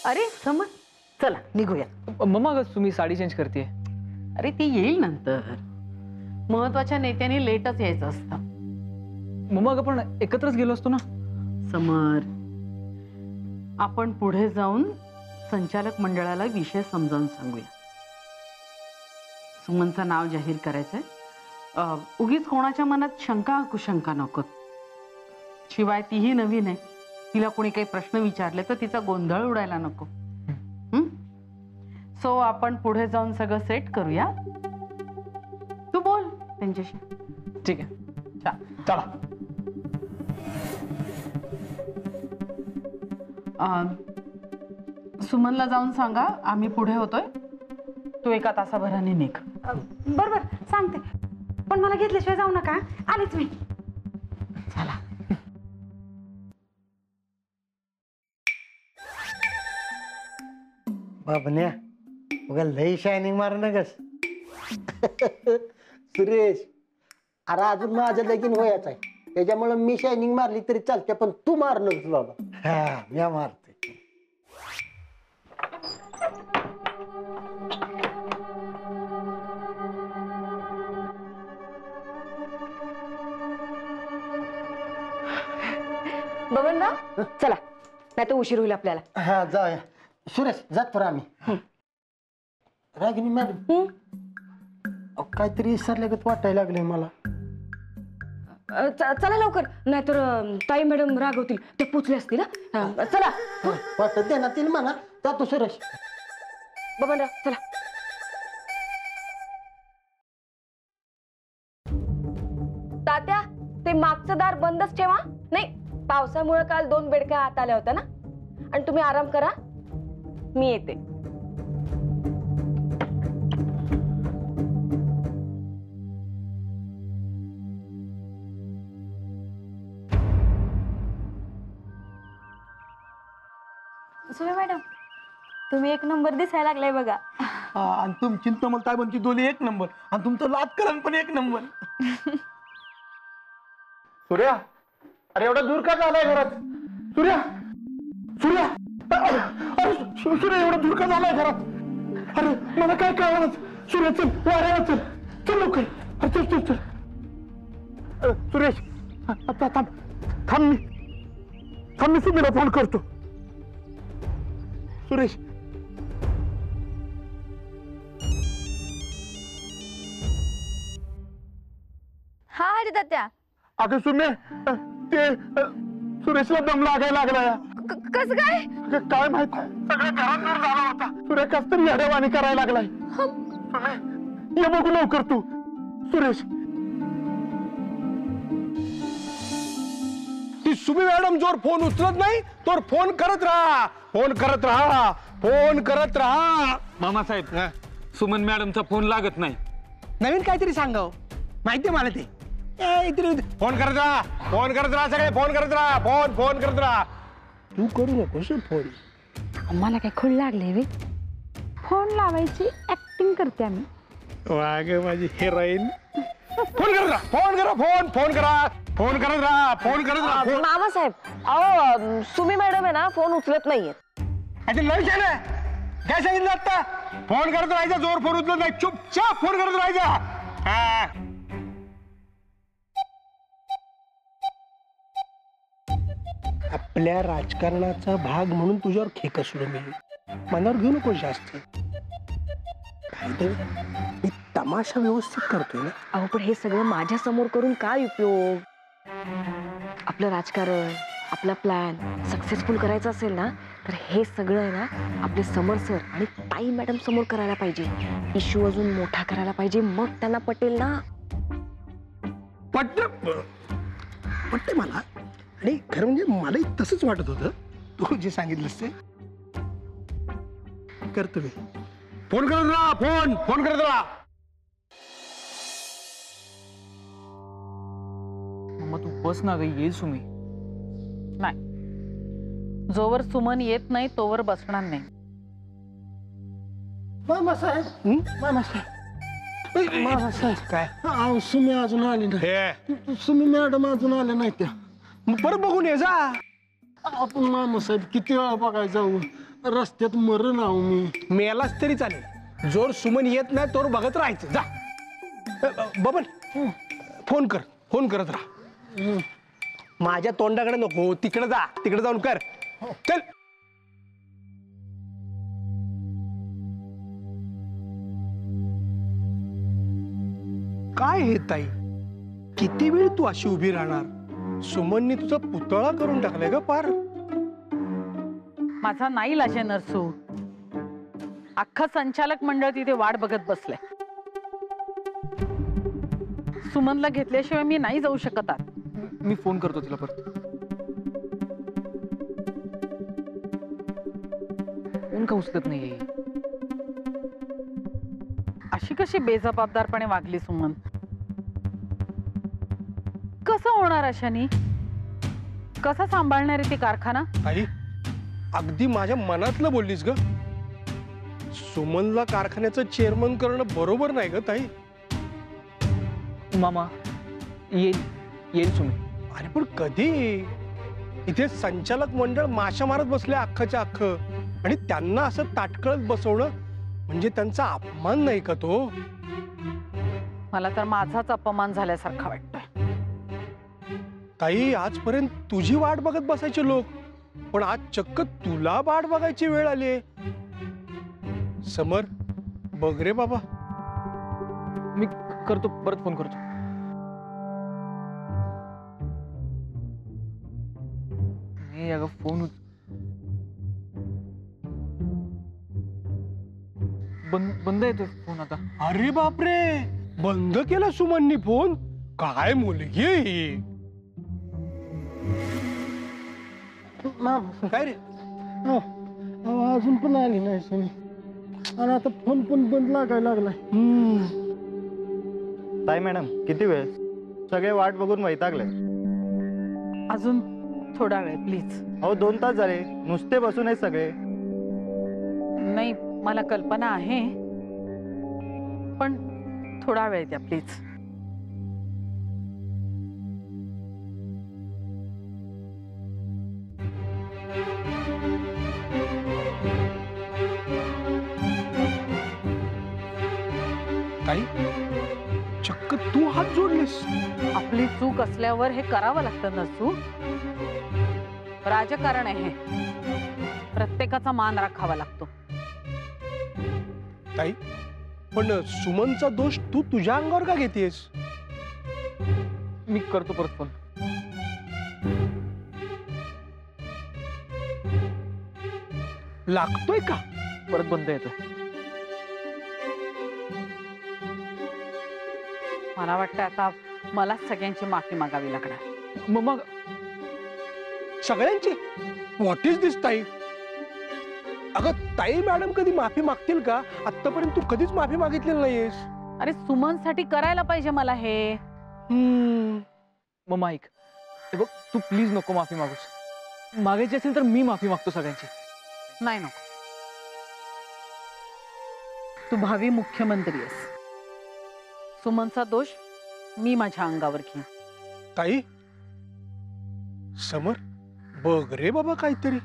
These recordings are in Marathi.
अरे समज, चला निघूया. मम्मा अगं तुम्ही साडी चेंज करते. अरे ती येईल नंतर. महत्वाच्या नेत्याने लेटच यायचं असतं. मम्मा अगं पण एकत्रच गेलो असतो ना. समर, आपण पुढे जाऊन संचालक मंडळाला विषय समजावून सांगूया. सुमनचं नाव जाहीर करायचंय. उगीच कोणाच्या मनात शंका कुशंका नको. शिवाय तीही नवीन आहे. तिला कोणी काही प्रश्न विचारले तर तिचा गोंधळ उडायला नको. सो आपण पुढे जाऊन सगळं सेट करूया. तू बोल त्यांच्याशी. ठीक आहे. चला. सुमनला जाऊन सांगा आम्ही पुढे होतोय. तू 1 तासाभराने निघ. बरोबर सांगते, पण मला घेतल्याशिवाय जाऊ नका. आलेच मी. चला. बाबन्या बघा लई शायनिंग मार नगस. सुरेश, अरे अजून माझं लगीन व्हायचं आहे, त्याच्यामुळे मी शायनिंग मारली तरी चालते, पण तू मारणं तुला. हा मी मारते. बबन ना, चला नाही तर उशीर होईल आपल्याला. हा जाऊया. सुरेश जात पर आम्ही. रागिनी मॅडम, काहीतरी विसरल्यागत वाटायला लागलंय मला. चला लवकर, नाहीतर ताई मॅडम रागवतील. ते पोचले असतील. चला. वाटत दे ना तिला म्हणा. जातो सुरेश. बबनराव चला. तात्या, ते मागचं दार बंदच ठेवा. नाही, पावसामुळे काल 2 बेडक्या आत आल्या होत्या ना. आणि तुम्ही आराम करा, मी येते. सुमे मॅडम, तुम्ही 1 नंबर दिसायला लागलाय बघा. आणि तुमची तमलताई बनची दोन्ही 1 नंबर, आणि तुमचं लातकरण पण 1 नंबर. सूर्या, अरे एवढा दूर का झालाय घरात? सूर्या, सूर्या, अरे सूर्या एवढा दूर का झालाय घरात? अरे मला काय कळलं. सूर्या चल, वाऱ्याला चल, चल लवकर. अरे चल चल चल. सुरेश, आता थांब मी सुमीला फोन करतो. सुरेश, हा अरे तात्या. अगं सुमे, ते सुरेशला दम लागायला लागलाय. कसं काय? काय माहित, सगळं घरात दूर झाला होता. सूर्य कस तरी येड्यावानी करायला लागलाय. सुमे, ये बघू लवकर तू. सुरेश, ती सुमी मॅडम जोर फोन उचलत नाही तोर फोन करत राहा. मामासाहेब, सुमन मॅडमचा फोन लागत नाही. नवीन काहीतरी सांगाव, माहितीये मला ते. फोन करत राहा सगळे. फोन करत राहा. तू करू नकोस फोन. मला काय खुळ लागले वे. फोन लावायची ऍक्टिंग करते आम्ही. वाग माझी हिरोईन. फोन करत राहा. मामासाहेब, अहो सुमी मॅडम आहे ना, फोन उचलत नाहीये. काय सांगितलं आता? फोन करत राहायचा, जोर फोन उचलत नाही. चुपचाप फोन करत राहायचा. आपल्या राजकारणाचा भाग म्हणून तुझ्यावर खेक असलो मी. मनावर घेऊ नको जास्त. मी तमाशा व्यवस्थित करतोय ना. अहो पण हे सगळं माझ्या समोर करून काय उपयोग? आपलं राजकारण, आपला प्लॅन सक्सेसफुल करायचा असेल ना, तर हे सगळं आहे ना आपले समर सर आणि ताई मॅडम समोर करायला पाहिजे. इश्यू अजून मोठा करायला पाहिजे, मग त्यांना पटेल ना. पटते मला. आणि खरं म्हणजे मलाही तसंच वाटत होतं. तू जे सांगितलंस ते करतो मी. फोन करत राहा. मम्मा तू बस ना गं, येईल सुमी. नाही, जोवर सुमन येत नाही तोवर बसणार नाही. मामासाहेब काय? सुमी अजून आली नाही. सुमी मॅडम अजून आल्या नाही त्या. मग परत बघून ये जा. आपण मामासाहेब किती वेळा बघायला जाऊ. रस्त्यात मरण आहो मी. मेलाच तरी चालेल, जोर सुमन येत नाही तोर बघत राहायचं. जा बबन, फोन करत राहा. माझ्या तोंडाकडे नको, तिकडे जा, तिकडे जाऊन कर. चल. काय हे ताई, किती वेळ तू अशी उभी राहणार? सुमननी तुझा पुतळा करून टाकलाय ग पार. माझा नाही लाजे नरसू, अख्खं संचालक मंडळ तिथे वाट बघत बसलंय. सुमनला घेतल्याशिवाय मी नाही जाऊ शकत आत. मी फोन करतो तिला परत. फोन का उचलत नाहीये? अशी कशी बेजबाबदारपणे वागली सुमन? कसं होणार अशानी? कसा सांभाळणार आहे ती कारखाना? ताई, अगदी माझ्या मनातलं बोललीस ग. सुमनला कारखान्याचं चेअरमन करणं बरोबर नाही ग ताई. मामा येईल सुमी. अरे पण कधी? इथे संचालक मंडळ माशा मारत बसले अख्खाच्या अख्ख, आणि त्यांना असं ताटकळत बसवणं म्हणजे त्यांचा अपमान नाही का तो? मला तर माझाच अपमान झाल्यासारखा वाटतोय. ताई, आजपर्यंत तुझी वाट बघत बसायचे लोक, पण आज चक्क तुला वाट बघायची वेळ आली. समर, बघ रे बाबा. मी करतो, परत फोन करतो. नाही अगं, फोन बंद येतोय फोन आता. अरे बापरे, बंद केला सुमननी फोन? काय मुलगी आहे ही? काय रे? अजून पण आली नाही सुनी, आणि आता फोन पण बंद लागायला लागलाय. ताई मॅडम, किती वेळ? सगळे वाट बघून वैतागले. अजून थोडा वेळ प्लीज. अहो 2 तास झाले, नुसते बसून आहेत सगळे. नाही, मला कल्पना आहे, पण थोडा वेळ द्या प्लीज. ताई, चक्क तू हात जोडलेस. आपली चूक असल्यावर हे करावं लागतं नसू. राजकारण आहे, प्रत्येकाचा मान राखावा लागतो. ताई, पण सुमनचा दोष तू तुझ्या अंगावर का घेतेस? मी करतो परत फोन. लागतोय का? परत बंद येतोय. मला वाटतं आता मला सगळ्यांची माफी मागावी लागणार. मग सगळ्यांची? व्हॉट इज दिस ताई? अगं ताई, मॅडम कधी माफी मागतील का? आतापर्यंत तू कधीच माफी मागितलेली नाहीयेस. अरे सुमनसाठी करायला पाहिजे मला हे. मग ऐक, हे बघ, तू प्लीज नको माफी मागूस. मागायची असेल तर मी माफी मागतो सगळ्यांची. नाही नको. तू भावी मुख्यमंत्री आहेस. सुमनचा दोष मी माझ्या अंगावर घेईन. ताई, समर, बघ रे बाबा काहीतरी.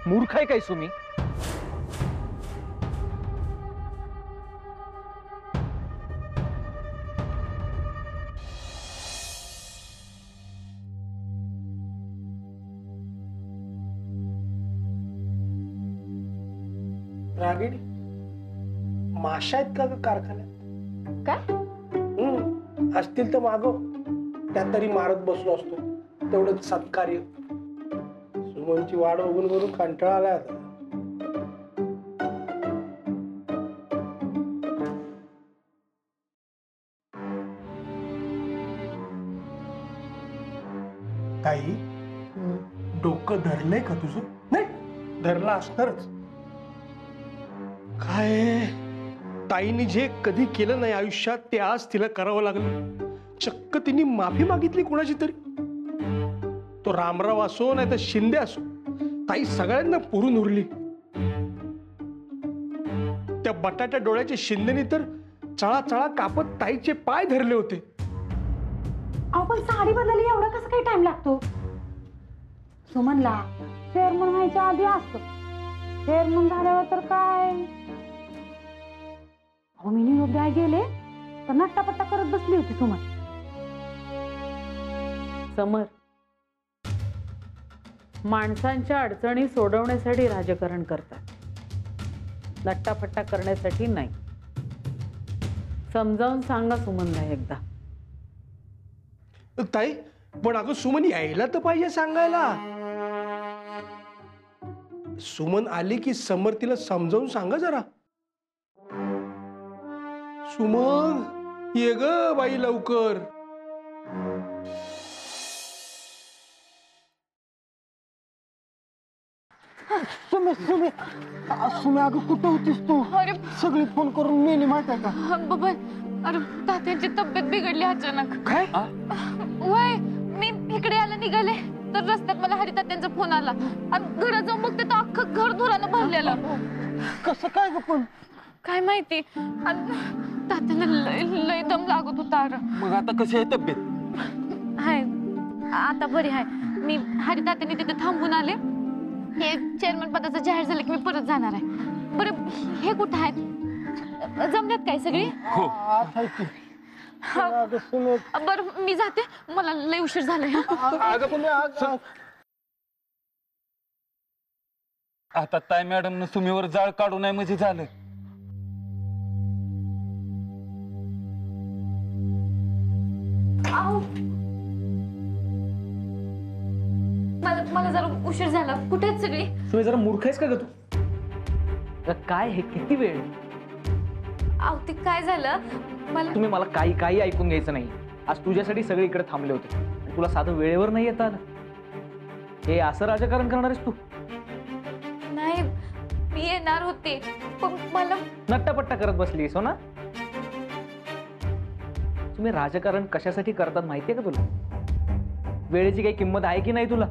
मूर्ख आहे काय सुमी? रागिणी, माशा आहेत का ग कारखान्यात? काय? असतील तर मागव, त्या तरी मारत बसलो असतो. तेवढंच सत्कार्य. सुमनची वाट बघून बघून कंटाळा आलाय आता. ताई, डोकं धरलंय का तुझं? नाही धरलं असणारच. काय ताईने जे कधी केलं नाही आयुष्यात ते आज तिला करावं लागलं. चक्क तिने माफी मागितली कोणाची तरी. तो रामराव असो नाही तर शिंदे असो, ताई सगळ्यांना पुरून उरली. त्या बटाट्या डोळ्याच्या शिंदेनी तर चळा चळा कापत ताईचे पाय धरले होते. अहो पण साडी बदलली एवढा कसं काही टाइम लागतो? सुमनला चेअरमन व्हायच्या आधी असतो, चेअरमन झाल्यावर तर काय. अहो मी निरोप द्याय गेले तर नट्टापट्टा करत बसली होती सुमन. समर, माणसांच्या अडचणी सोडवण्यासाठी राजकारण करतात, नट्टापट्टा करण्यासाठी नाही. समजावून सांगा सुमनला एकदा. ताई पण अगं सुमन यायला तर पाहिजे सांगायला. सुमन आली की समर तिला समजावून सांगा जरा. सुमन ये ग बाई लवकर. सुमे अगं कुठं होतीस तू? अरे सगळी फोन करून मेली माहिती आहे का? बाबा, अरे तात्यांची तब्येत बिघडली अचानक. काय? वय मी इकडे यायला निघाले तर रस्त्यात मला हरी तात्यांचा फोन आला आणि घरात जाऊन बघते तर अख्खं घर धुरानं भरलेलं. कसं काय ग पण? काय माहिती, तात्यांना लय दम लागत होता. अरे मग आता कशी आहे तब्येत? हाय, आता बरी हाय. मी हरी तात्यांनी तिथे थांबून आले. हे चेअरमन पदाचं जाहीर झालं की मी परत जाणार आहे. बरं हे कुठं आहेत? जमल्यात काय सगळी? हो. अगं सुमे, बरं मी जाते, मला लय उशीर झालाय. अगं पण आता ताई मॅडमनं सुमीवर जाळ काढू नये म्हणजे झालं. मला जरा उशीर झाला. कुठे आहेत सगळी? तुम्ही जरा मूर्ख आहेस का ग तू? काय हे किती वेळ? अहो ते काय झालं, तुम्ही मला काही ऐकून घ्यायचं नाही. आज तुझ्यासाठी सगळे इकडे थांबले होते, तुला साधं वेळेवर नाही येत आलं. हे असं राजकारण करणार आहेस तू? नाही, मी येणार होते पण मला नट्टापट्टा करत बसलीस हो ना? तुम्ही राजकारण कशासाठी करतात माहितीये का तुला? वेळेची काही किंमत आहे की नाही तुला?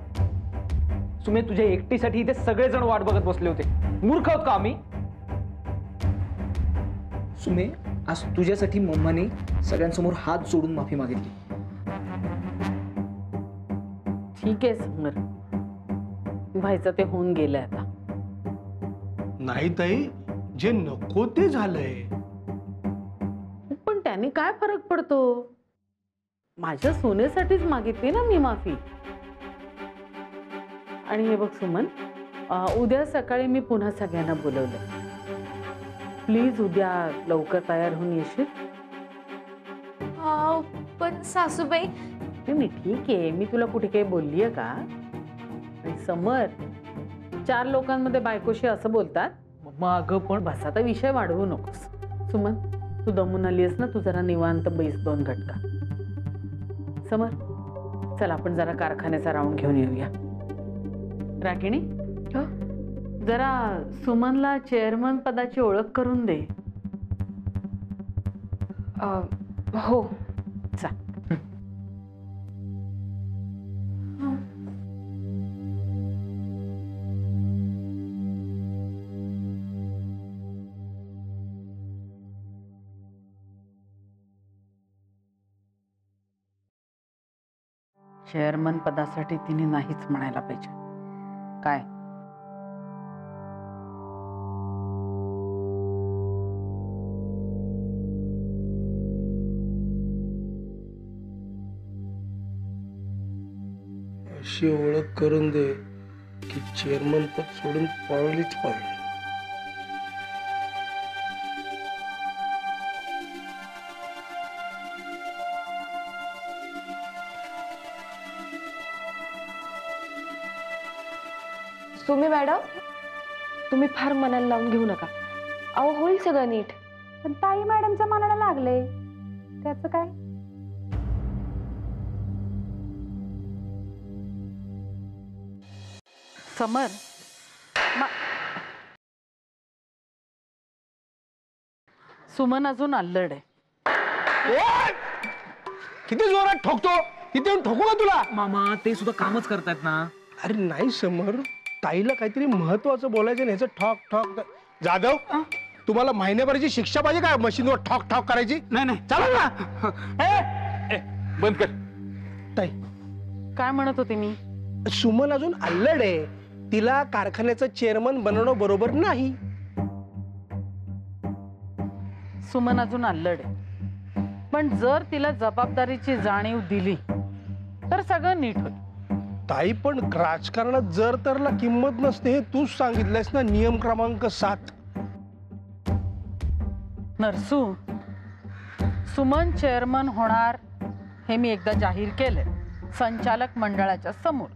तुम्ही तुझ्या एकटीसाठी इथे सगळेजण वाट बघत बसले होते. मूर्ख आहोत का आम्ही? सुमे, आज तुझ्यासाठी मम्माने सगळ्यांसमोर हात जोडून माफी मागितली. ठीक आहे समर, व्हायचं ते होऊन गेलंय आता. नाही ताई, जे नको ते झालंय. पण त्याने काय फरक पडतो? माझ्या सोन्यासाठीच मागितली ना मी माफी. आणि हे बघ सुमन, उद्या सकाळी मी पुन्हा सगळ्यांना बोलवलं. प्लीज उद्या लवकर तयार होऊन येशील? पण सासूबाई. मी ठीक आहे, मी तुला कुठे काही बोललीये का? आणि समर, 4 लोकांमध्ये बायकोशी असं बोलतात? मम्मा अगं पण बस आता विषय वाढवू नकोस. सुमन, तू दमून आलीस ना, तू जरा निवांत बैस 2 घटका. समर, चल आपण जरा कारखान्याचा राऊंड घेऊन येऊया. रागिणी, जरा सुमनला चेअरमन पदाची ओळख करून दे. हो. चा चेअरमन पदासाठी तिने नाहीच म्हणायला पाहिजे. काय अशी ओळख करून दे की चेअरमन पद सोडून पळलीच पाहिजे. सुमी मॅडम, तुम्ही फार मनाला लावून घेऊ नका. अहो होईल सगळं नीट. पण ताई मॅडमच्या मनाला लागले, त्याचं काय? समर, सुमन अजून अल्लड आहे. किती जोरात ठोकतो, तिथे येऊन ठोकू का तुला? मामा ते सुद्धा कामच करतायत ना. अरे नाही समर, ताईला काहीतरी महत्वाचं बोलायचं नाही. ठॉक ठॉक. जाधव, तुम्हाला महिन्याभराची शिक्षा पाहिजे का मशीनवर ठॉक ठॉक करायची? नाही नाही चालेल ना? ए, बंद कर. ताई, काय म्हणत होते मी? सुमन अजून अल्लड आहे, तिला कारखान्याचं चेअरमन बनवणं बरोबर नाही. सुमन अजून अल्लड आहे, पण जर तिला जबाबदारीची जाणीव दिली तर सगळं नीट होईल. ताई, पण राजकारणात जर तरला किंमत नसते हे तूच सांगितलंयस ना, नियम क्रमांक 7. नरसू, सुमन चेअरमन होणार हे मी एकदा जाहीर केलंय संचालक मंडळाच्या समोर.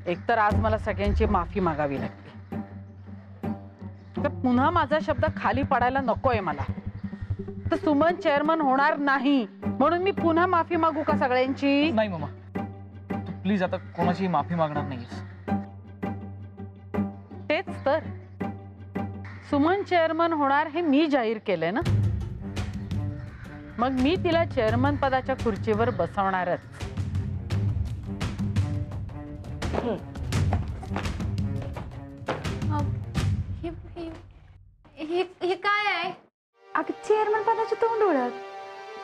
एकतर आज मला सगळ्यांची माफी मागावी लागते, तर पुन्हा माझा शब्द खाली पडायला नकोय मला. तर सुमन चेअरमन होणार नाही म्हणून मी पुन्हा माफी मागू का सगळ्यांची? नाही मामा, तू प्लीज आता कोणाची माफी मागणार नाहीस. तेच तर, सुमन चेअरमन होणार हे मी जाहीर केलंय ना, मग मी तिला चेअरमन पदाच्या खुर्चीवर बसवणारच. हे काय आहे? अगं चेअरमन पदाची तोंड ओळख.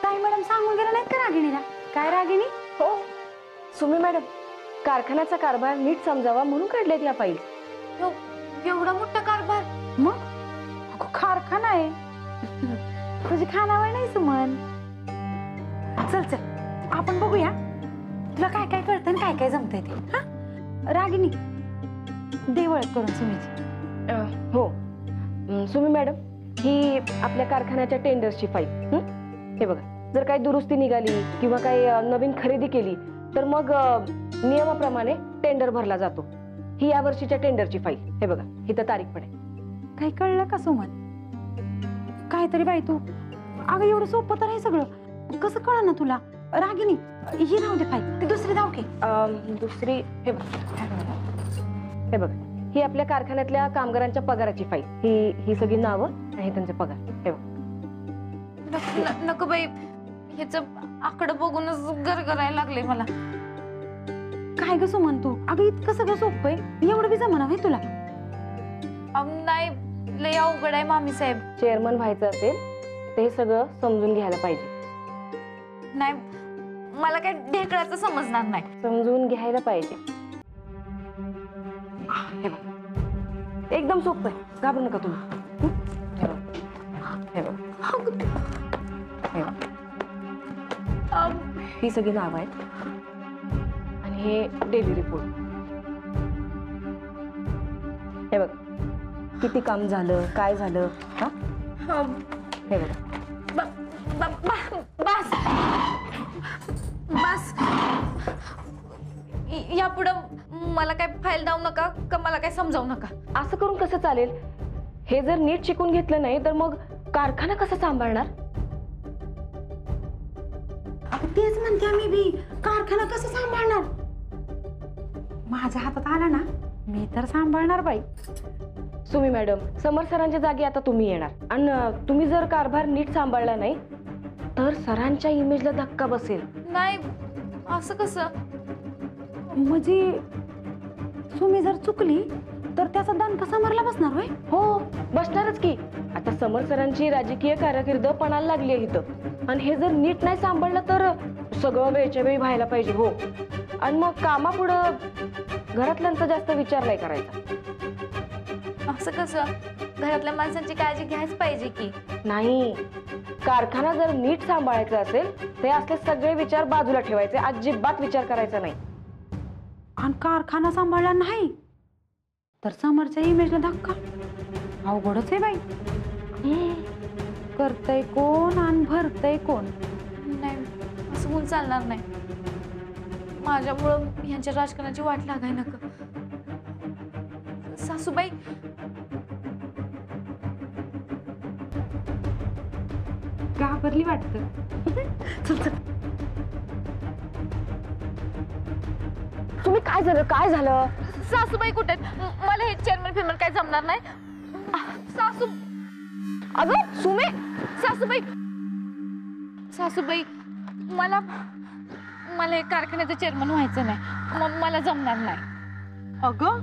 ताई मॅडम सांगून गेल्या नाहीत का रागिणीला? काय रागिणी? हो सुमी मॅडम, कारखान्याचा कारभार नीट समजावा म्हणून काढल्यात या फाईल. एवढा मोठा कारभार? मग अगं कारखाना आहे, तुझी खानावळ नाही सुमन. चल चल आपण बघूया तुला काय काय कळतं आणि काय काय जमतंय ते. हा रागिणी, दे ओळख करून सुमीची. हो सुमी मॅडम, ही आपल्या कारखान्याच्या टेंडर्सची फाईल. हे बघा, जर काही दुरुस्ती निघाली किंवा काही नवीन खरेदी केली तर मग नियमाप्रमाणे टेंडर भरला जातो. ही या वर्षीच्या टेंडरची फाईल. हे बघा, इथं तारीख पण आहे. काही कळलं का सुमन? काहीतरी बाई तू, अगं एवढं सोपं तर हे सगळं कसं कळलं ना तुला? रागिणी, ही राहू दे फाईल, ती दुसरी जाऊ की. दुसरी हे बघा, हे बघा, ही आपल्या कारखान्यातल्या कामगारांच्या पगाराची फाईल. ही सगळी नावं आणि त्यांचे पगार. हे बघा. नको बाई, ह्याच आकडं बघूनच गरगरायला लागले मला. काय ग सुमन तू, अगं इतकं सगळं सोपं आहे, एवढं बी जमणार आहे तुला? नाही, लय अवघड आहे मामी साहेब. चेअरमन व्हायचं असेल तर हे सगळं समजून घ्यायला पाहिजे. नाही, मला काय ढेकळाचं समजणार नाही. समजून घ्यायला पाहिजे. हे बघ, एकदम सोपं आहे, घाबरू नका तुम्ही. हे बघ, हे बघ, ही सगळी नावं आहेत आणि हे डेली रिपोर्ट. हे बघ, किती काम झालं, काय झालं. हा, हे बघ. बस बस, यापुढं मला काय फाईल दाव नका का मला काय समजावू नका. असं करून कसं चालेल? हे जर नीट शिकून घेतलं नाही तर मग कारखाना कसा सांभाळणार? तेच म्हणते मी बी, कारखाना कसं सांभाळणार? माझ्या हातात आला ना, मी तर सांभाळणार बाई. सुमी मॅडम, समर सरांच्या जागी आता तुम्ही येणार आणि तुम्ही जर कारभार नीट सांभाळला नाही तर सरांच्या इमेजला धक्का बसेल. नाही, असं कसं? म्हणजे सुमी जर चुकली तर त्याचा दणका समरला बसणार होय? हो, बसणारच की. आता समर सरांची राजकीय कारकीर्द पणाला लागली आहे इथं, आणि हे जर नीट नाही सांभाळलं तर सगळं वेळच्या वेळी व्हायला पाहिजे. हो, आणि मग कामापुढं घरातल्यांचा जास्त विचार नाही करायचा. असं कसं? घरातल्या माणसांची काळजी घ्यायच पाहिजे की. नाही, कारखाना जर नीट सांभाळायचा असेल ते असले सगळे विचार बाजूला ठेवायचे, अजिबात विचार करायचा नाही. आणि कारखाना सांभाळला नाही तर समरच्या इमेजला धक्का. अवघडच आहे बाई. करतय कोण आणि भरतय कोण? नाही, असं होऊन चालणार नाही. माझ्यामुळं ह्यांच्या राजकारणाची वाट लागाय नका. सासूबाई, घाबरली वाटतं. चल चल. तुम्ही काय झालं, काय झालं? सासूबाई कुठे आहेत? मला हे चेअरमन फिरमन काय जमणार नाही. सासू, अगं सुमे, सासूबाई, सासूबाई, मला मला हे कारखान्याचं चेअरमन व्हायचं नाही. मला जमणार नाही. अगं,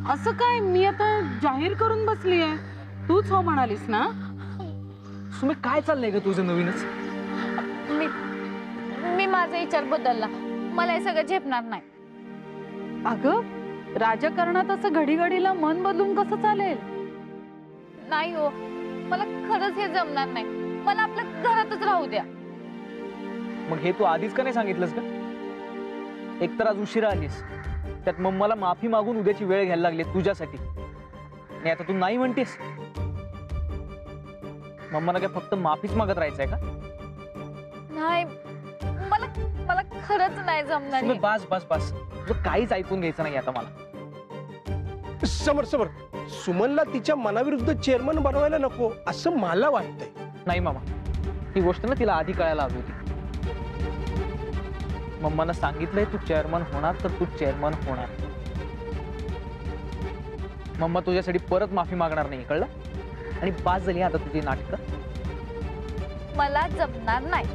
असं काय, मी आता जाहीर करून बसली आहे. तूच हो म्हणालीस ना? सुमे काय चाललंय ग तुझं नवीनच? मी मी माझा विचार बदलला. मला हे सगळं झेपणार नाही. अगं राजकारणात असं घडी घडीला मन बदलून कसं चालेल? नाही हो, मला खरंच हे जमणार नाही. मला आपल्या घरातच राहू द्या. मग हे तू आधीच का नाही सांगितलंस का? एकतर आज उशिरा आलीस, त्यात मम्माला माफी मागून उद्याची वेळ घ्यायला लागली तुझ्यासाठी, आणि आता तू नाही म्हणतेस. मम्माला काय फक्त माफीच मागत राहायचंय का? नाही, मला मला खरंच नाही जमणार सुमे, हे. बस बस बस, तुझं काहीच ऐकून घ्यायचं नाही आता मला. समर समर, सुमनला तिच्या मनाविरुद्ध चेअरमन बनवायला नको असं मला वाटतंय. नाही मामा, ही गोष्ट ना तिला आधी कळायला हवी होती. मम्मानं सांगितलंय तू चेअरमन होणार तर तू चेअरमन होणार. मम्मा तुझ्यासाठी परत माफी मागणार नाही, कळलं? आणि बास झाली आता तुझी नाटकं. मला जमणार नाही.